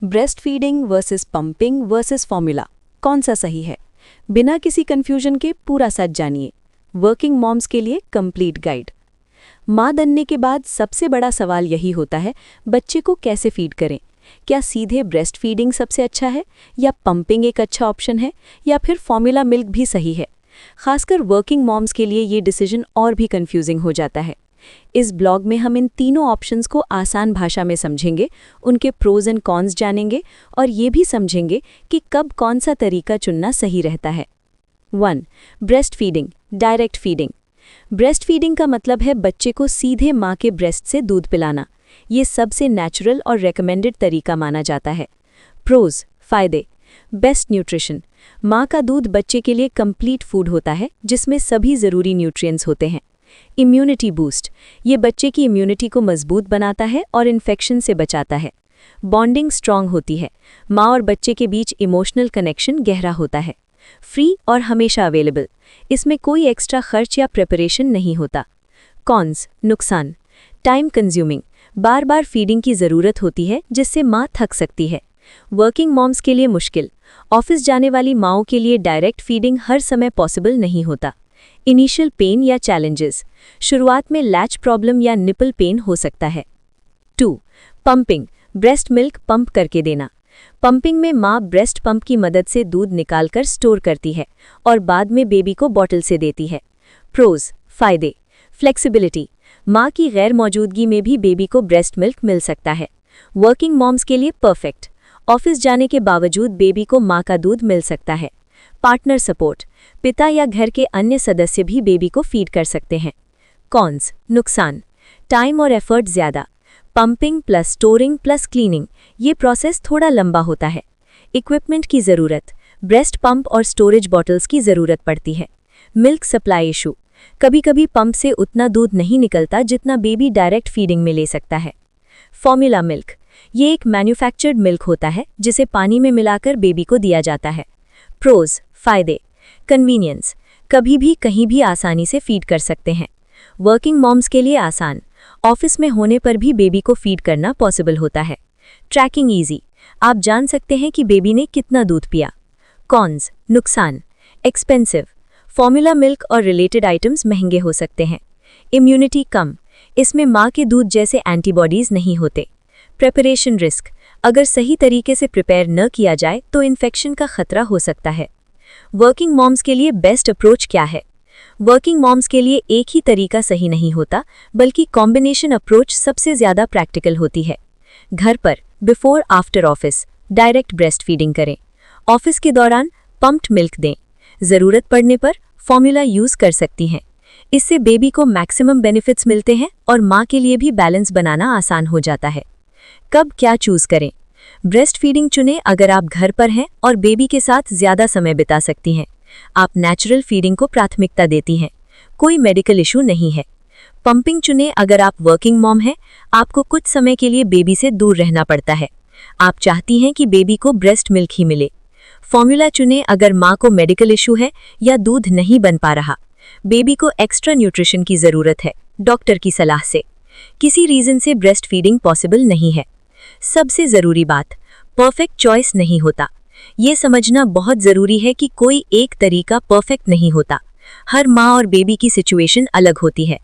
Breast feeding versus pumping versus formula, कौन सा सही है? बिना किसी कंफ्यूजन के पूरा सच जानिए। वर्किंग मॉम्स के लिए कंप्लीट गाइड। माँ बनने के बाद सबसे बड़ा सवाल यही होता है, बच्चे को कैसे फीड करें? क्या सीधे ब्रेस्ट फीडिंग सबसे अच्छा है, या पंपिंग एक अच्छा ऑप्शन है, या फिर फॉर्मूला मिल्क भी सही है? खासकर वर्किंग मॉम्स के लिए ये डिसीजन और भी कंफ्यूजिंग हो जाता है। इस ब्लॉग में हम इन तीनों ऑप्शंस को आसान भाषा में समझेंगे, उनके प्रोज एंड कॉन्स जानेंगे और ये भी समझेंगे कि कब कौन सा तरीका चुनना सही रहता है। 1. Breast feeding, direct feeding. Breast feeding का मतलब है बच्चे को सीधे माँ के ब्रेस्ट से दूध पिलाना। ये सबसे नेचुरल और रेकमेंडेड तरीका माना जाता है। प्रोज, फायदे। Best nutrition. माँ का दूध बच्चे के लिए कंप्लीट फूड होता है, जिसमें सभी ज़रूरी न्यूट्रिएंट्स होते हैं। इम्यूनिटी बूस्ट, ये बच्चे की इम्यूनिटी को मजबूत बनाता है और इन्फेक्शन से बचाता है। बॉन्डिंग स्ट्रांग होती है, माँ और बच्चे के बीच इमोशनल कनेक्शन गहरा होता है। फ्री और हमेशा अवेलेबल, इसमें कोई एक्स्ट्रा खर्च या प्रिपरेशन नहीं होता। कॉन्स, नुकसान। टाइम कंज्यूमिंग, बार बार फीडिंग की ज़रूरत होती है, जिससे माँ थक सकती है। वर्किंग मॉम्स के लिए मुश्किल, ऑफिस जाने वाली माँओं के लिए डायरेक्ट फीडिंग हर समय पॉसिबल नहीं होता। इनिशियल पेन या चैलेंजेस, शुरुआत में लैच प्रॉब्लम या निपल पेन हो सकता है। 2. पंपिंग, ब्रेस्ट मिल्क पंप करके देना। पंपिंग में माँ ब्रेस्ट पंप की मदद से दूध निकालकर स्टोर करती है और बाद में बेबी को बॉटल से देती है। प्रोज, फायदे। फ्लेक्सिबिलिटी, माँ की गैर मौजूदगी में भी बेबी को ब्रेस्ट मिल्क मिल सकता है। वर्किंग मॉम्स के लिए परफेक्ट, ऑफिस जाने के बावजूद बेबी को माँ का दूध मिल सकता है। पार्टनर सपोर्ट, पिता या घर के अन्य सदस्य भी बेबी को फीड कर सकते हैं। कॉन्स, नुकसान। टाइम और एफर्ट ज़्यादा, pumping plus storing plus cleaning, ये प्रोसेस थोड़ा लंबा होता है। इक्विपमेंट की ज़रूरत, ब्रेस्ट पंप और स्टोरेज बॉटल्स की ज़रूरत पड़ती है। मिल्क सप्लाई इशू, कभी कभी पंप से उतना दूध नहीं निकलता जितना बेबी डायरेक्ट फीडिंग में ले सकता है। फॉर्मूला मिल्क, ये एक मैन्युफैक्चर्ड मिल्क होता है जिसे पानी में मिलाकर बेबी को दिया जाता है। प्रोज, फायदे। कन्वीनियंस, कभी भी कहीं भी आसानी से फीड कर सकते हैं। वर्किंग मॉम्स के लिए आसान, ऑफिस में होने पर भी बेबी को फीड करना पॉसिबल होता है। ट्रैकिंग इजी, आप जान सकते हैं कि बेबी ने कितना दूध पिया। कॉन्स, नुकसान। एक्सपेंसिव, फॉर्मूला मिल्क और रिलेटेड आइटम्स महंगे हो सकते हैं। इम्यूनिटी कम, इसमें माँ के दूध जैसे एंटीबॉडीज नहीं होते। प्रिपरेशन रिस्क, अगर सही तरीके से प्रिपेयर न किया जाए तो इन्फेक्शन का खतरा हो सकता है। वर्किंग मॉम्स के लिए बेस्ट अप्रोच क्या है? वर्किंग मॉम्स के लिए एक ही तरीका सही नहीं होता, बल्कि कॉम्बिनेशन अप्रोच सबसे ज़्यादा प्रैक्टिकल होती है। घर पर before after office direct breast feeding करें। ऑफिस के दौरान पंप्ड मिल्क दें। ज़रूरत पड़ने पर फॉर्मूला यूज़ कर सकती हैं। इससे बेबी को मैक्सिमम बेनिफिट्स मिलते हैं और माँ के लिए भी बैलेंस बनाना आसान हो जाता है। कब क्या चूज़ करें? ब्रेस्ट फीडिंग चुनें अगर आप घर पर हैं और बेबी के साथ ज़्यादा समय बिता सकती हैं। आप नेचुरल फीडिंग को प्राथमिकता देती हैं, कोई मेडिकल इशू नहीं है। पंपिंग चुनें अगर आप वर्किंग मॉम हैं, आपको कुछ समय के लिए बेबी से दूर रहना पड़ता है। आप चाहती हैं कि बेबी को ब्रेस्ट मिल्क ही मिले। फॉर्मूला चुनें अगर माँ को मेडिकल इशू है या दूध नहीं बन पा रहा, बेबी को एक्स्ट्रा न्यूट्रिशन की ज़रूरत है, डॉक्टर की सलाह से। किसी रीज़न से ब्रेस्ट फीडिंग पॉसिबल नहीं है। सबसे ज़रूरी बात, परफेक्ट चॉइस नहीं होता। ये समझना बहुत ज़रूरी है कि कोई एक तरीका परफेक्ट नहीं होता। हर माँ और बेबी की सिचुएशन अलग होती है।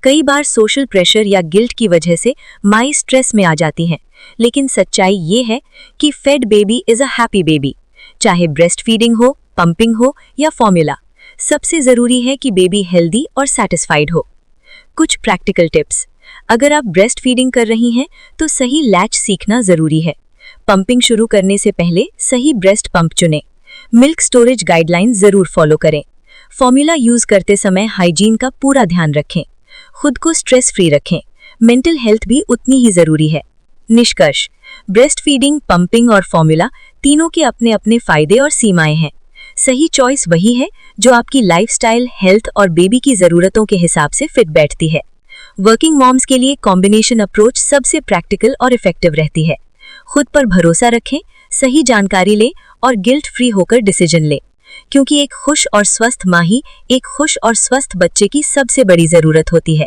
कई बार सोशल प्रेशर या गिल्ट की वजह से माँ स्ट्रेस में आ जाती हैं, लेकिन सच्चाई ये है कि fed baby is a happy baby. चाहे ब्रेस्ट फीडिंग हो, पंपिंग हो या फॉर्मूला, सबसे ज़रूरी है कि बेबी हेल्दी और सैटिस्फाइड हो। कुछ प्रैक्टिकल टिप्स, अगर आप ब्रेस्ट फीडिंग कर रही हैं तो सही लैच सीखना ज़रूरी है। पंपिंग शुरू करने से पहले सही ब्रेस्ट पंप चुनें। मिल्क स्टोरेज गाइडलाइन ज़रूर फॉलो करें। फॉर्मूला यूज़ करते समय हाइजीन का पूरा ध्यान रखें। खुद को स्ट्रेस फ्री रखें। मेंटल हेल्थ भी उतनी ही ज़रूरी है। निष्कर्ष, ब्रेस्ट फीडिंग, पंपिंग और फॉर्मूला तीनों के अपने अपने फ़ायदे और सीमाएं हैं। सही चॉइस वही है जो आपकी लाइफस्टाइल, हेल्थ और बेबी की ज़रूरतों के हिसाब से फिट बैठती है। वर्किंग मॉम्स के लिए कॉम्बिनेशन अप्रोच सबसे प्रैक्टिकल और इफेक्टिव रहती है। खुद पर भरोसा रखें, सही जानकारी लें और गिल्ट फ्री होकर डिसीजन लें, क्योंकि एक खुश और स्वस्थ माँ ही एक खुश और स्वस्थ बच्चे की सबसे बड़ी ज़रूरत होती है।